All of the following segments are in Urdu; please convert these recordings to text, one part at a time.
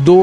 2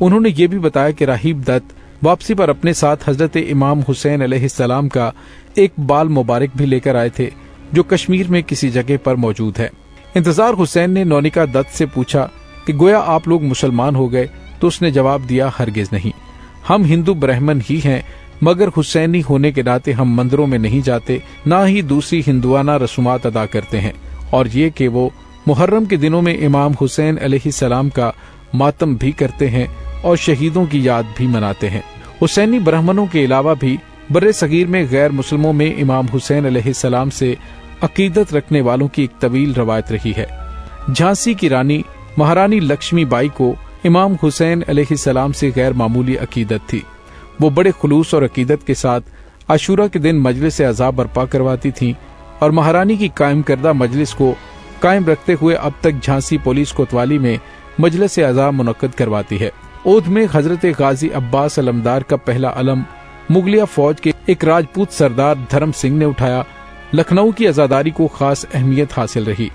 انہوں نے یہ بھی بتایا کہ راہیب دت واپسی پر اپنے ساتھ حضرت امام حسین علیہ السلام کا ایک بال مبارک بھی لے کر آئے تھے جو کشمیر میں کسی جگہ پر موجود ہے۔ انتظار حسین نے نونیکا دت سے پوچھا کہ گویا آپ لوگ مسلمان ہو گئے، تو اس نے جواب دیا ہرگز نہیں، ہم ہندو برہمن ہی ہیں، مگر حسینی ہونے کے ناطے ہم مندروں میں نہیں جاتے، نہ ہی دوسری ہندوانہ رسومات ادا کرتے ہیں، اور یہ کہ وہ محرم کے دنوں میں امام حسین علیہ السلام کا ماتم بھی کرتے ہیں اور شہیدوں کی یاد بھی مناتے ہیں۔ حسینی برہمنوں کے علاوہ بھی بر صغیر میں غیر مسلموں میں امام حسین علیہ السلام سے عقیدت رکھنے والوں کی ایک طویل روایت رہی ہے۔ جھانسی کی رانی مہارانی لکشمی بائی کو امام حسین علیہ السلام سے غیر معمولی عقیدت تھی۔ وہ بڑے خلوص اور عقیدت کے ساتھ عاشورہ کے دن مجلس عزا برپا کرواتی تھیں، اور مہارانی کی قائم کردہ مجلس کو قائم رکھتے ہوئے اب تک جھانسی پولیس کوتوالی میں مجلس عزا منعقد کرواتی ہے۔ اودھ میں حضرت غازی عباس علمدار کا پہلا علم مغلیہ فوج کے ایک راجپوت سردار دھرم سنگھ نے اٹھایا۔ لکھنؤ کی عزاداری کو خاص اہمیت حاصل رہی۔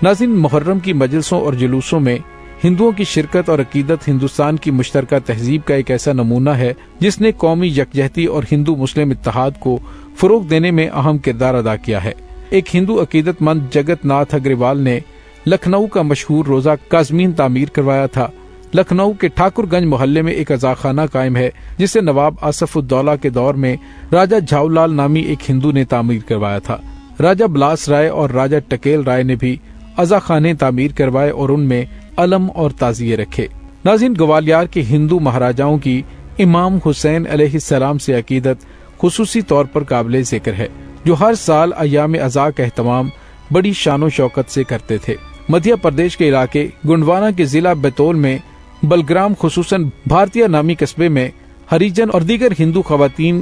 ناظرین، محرم کی مجلسوں اور جلوسوں میں ہندوؤں کی شرکت اور عقیدت ہندوستان کی مشترکہ تہذیب کا ایک ایسا نمونہ ہے جس نے قومی یکجہتی اور ہندو مسلم اتحاد کو فروغ دینے میں اہم کردار ادا کیا ہے۔ ایک ہندو عقیدت مند جگت ناتھ اگروال نے لکھنؤ کا مشہور روزہ کاظمین تعمیر کروایا تھا۔ لکھنؤ کے ٹھاکر گنج محلے میں ایک عزاخانہ قائم ہے جسے نواب آصف الدولہ کے دور میں راجہ جھاؤ لال نامی ایک ہندو نے تعمیر کروایا تھا۔ راجہ بلاس رائے اور راجہ ٹکیل رائے نے بھی عزاخانے تعمیر کروائے اور ان میں علم اور تعزیے رکھے۔ ناظرین، گوالیار کے ہندو مہاراجاؤں کی امام حسین علیہ السلام سے عقیدت خصوصی طور پر قابل ذکر ہے، جو ہر سال ایام عزا کا اہتمام بڑی شان و شوکت سے کرتے تھے۔ مدھیہ پردیش کے علاقے گنڈوانا کے ضلع بیتول میں بلگرام خصوصاً بھارتیہ نامی قصبے میں ہریجن اور دیگر ہندو خواتین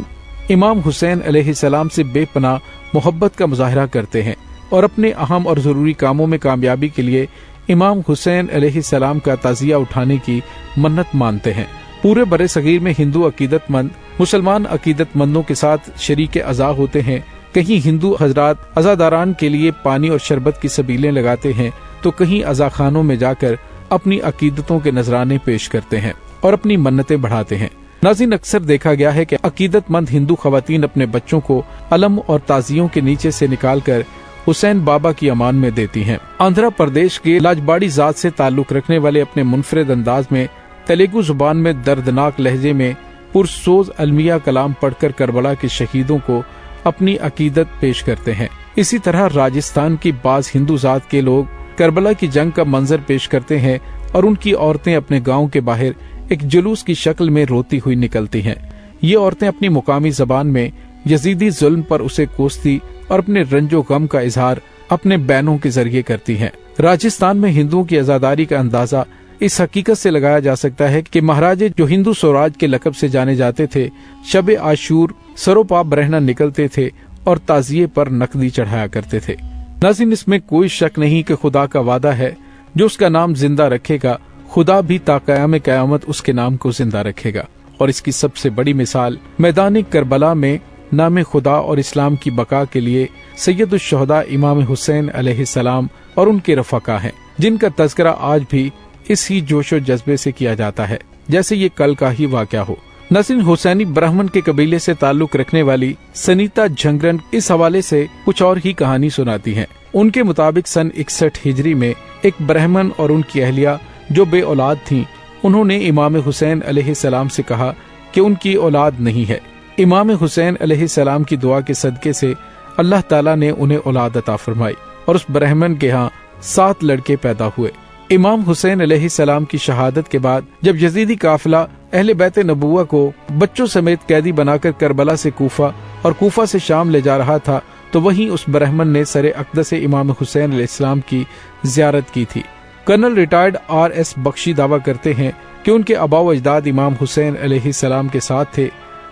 امام حسین علیہ السلام سے بے پناہ محبت کا مظاہرہ کرتے ہیں اور اپنے اہم اور ضروری کاموں میں کامیابی کے لیے امام حسین علیہ السلام کا تعزیہ اٹھانے کی منت مانتے ہیں۔ پورے بر صغیر میں ہندو عقیدت مند مسلمان عقیدت مندوں کے ساتھ شریک عزا ہوتے ہیں۔ کہیں ہندو حضرات عزاداران کے لیے پانی اور شربت کی سبیلیں لگاتے ہیں تو کہیں عزاخانوں میں جا کر اپنی عقیدتوں کے نذرانے پیش کرتے ہیں اور اپنی منتیں بڑھاتے ہیں۔ ناظرین، اکثر دیکھا گیا ہے کہ عقیدت مند ہندو خواتین اپنے بچوں کو علم اور تعزیوں کے نیچے سے نکال کر حسین بابا کی امان میں دیتی ہیں۔ آندھرا پردیش کے لاجباڑی ذات سے تعلق رکھنے والے اپنے منفرد انداز میں تیلگو زبان میں دردناک لہجے میں پرسوز المیہ کلام پڑھ کر کربلا کے شہیدوں کو اپنی عقیدت پیش کرتے ہیں۔ اسی طرح راجستھان کی بعض ہندو ذات کے لوگ کربلا کی جنگ کا منظر پیش کرتے ہیں اور ان کی عورتیں اپنے گاؤں کے باہر ایک جلوس کی شکل میں روتی ہوئی نکلتی ہیں۔ یہ عورتیں اپنی مقامی زبان میں یزیدی ظلم پر اسے کوستی اور اپنے رنج و غم کا اظہار اپنے بینوں کے ذریعے کرتی ہیں۔ راجستھان میں ہندوؤں کی عزاداری کا اندازہ اس حقیقت سے لگایا جا سکتا ہے کہ مہاراجے جو ہندو سوراج کے لقب سے جانے جاتے تھے، شب عاشور سروپا برہنہ نکلتے تھے اور تعزیے پر نقدی چڑھایا کرتے تھے۔ ناظرین، اس میں کوئی شک نہیں کہ خدا کا وعدہ ہے جو اس کا نام زندہ رکھے گا، خدا بھی تا قیام قیامت اس کے نام کو زندہ رکھے گا۔ اور اس کی سب سے بڑی مثال میدان کربلا میں نام خدا اور اسلام کی بقا کے لیے سید الشہداء امام حسین علیہ السلام اور ان کے رفقا ہیں، جن کا تذکرہ آج بھی اس ہی جوش و جذبے سے کیا جاتا ہے جیسے یہ کل کا ہی واقعہ ہو۔ ناظرین، حسینی برہمن کے قبیلے سے تعلق رکھنے والی سنیتا جھنگرن اس حوالے سے کچھ اور ہی کہانی سناتی ہیں۔ ان کے مطابق سن 61 ہجری میں ایک برہمن اور ان کی اہلیہ جو بے اولاد تھیں، انہوں نے امام حسین علیہ السلام سے کہا کہ ان کی اولاد نہیں ہے۔ امام حسین علیہ السلام کی دعا کے صدقے سے اللہ تعالیٰ نے انہیں اولاد عطا فرمائی اور اس برہمن کے ہاں 7 لڑکے پیدا ہوئے۔ امام حسین علیہ السلام کی شہادت کے بعد جب یزیدی قافلہ اہل بیت نبوہ کو بچوں سمیت قیدی بنا کر کربلا سے کوفہ اور کوفہ سے شام لے جا رہا تھا تو وہیں اس برہمن نے سر اقدس امام حسین علیہ السلام کی زیارت کی تھی۔ کرنل ریٹائرڈ RS بخشی دعویٰ کرتے ہیں کہ ان کے آباء و اجداد امام حسین علیہ السلام کے ساتھ تھے۔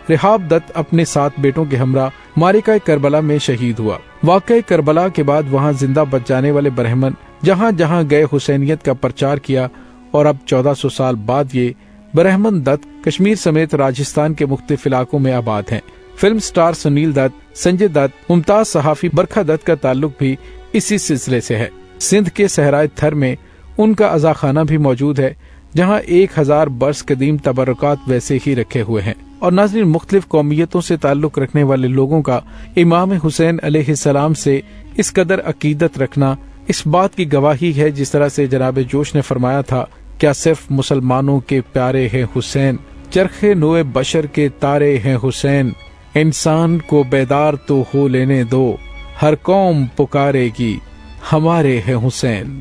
رحاب دت اپنے 7 بیٹوں کے ہمراہ معرکہ کربلا میں شہید ہوا۔ واقعہ کربلا کے بعد وہاں زندہ بچ جانے والے برہمن جہاں جہاں گئے حسینیت کا پرچار کیا اور اب 1400 سال بعد یہ برہمن دت کشمیر سمیت راجستھان کے مختلف علاقوں میں آباد ہیں۔ فلم سٹار سنیل دت، سنجے دت، ممتاز صحافی برکھا دت کا تعلق بھی اسی سلسلے سے ہے۔ سندھ کے صحرائے تھر میں ان کا عزاخانہ بھی موجود ہے جہاں 1000 برس قدیم تبرکات ویسے ہی رکھے ہوئے ہیں۔ اور ناظرین، مختلف قومیتوں سے تعلق رکھنے والے لوگوں کا امام حسین علیہ السلام سے اس قدر عقیدت رکھنا اس بات کی گواہی ہے، جس طرح سے جناب جوش نے فرمایا تھا، کیا صرف مسلمانوں کے پیارے ہیں حسین، چرخ نوع بشر کے تارے ہیں حسین، انسان کو بیدار تو ہو لینے دو، ہر قوم پکارے گی ہمارے ہیں حسین۔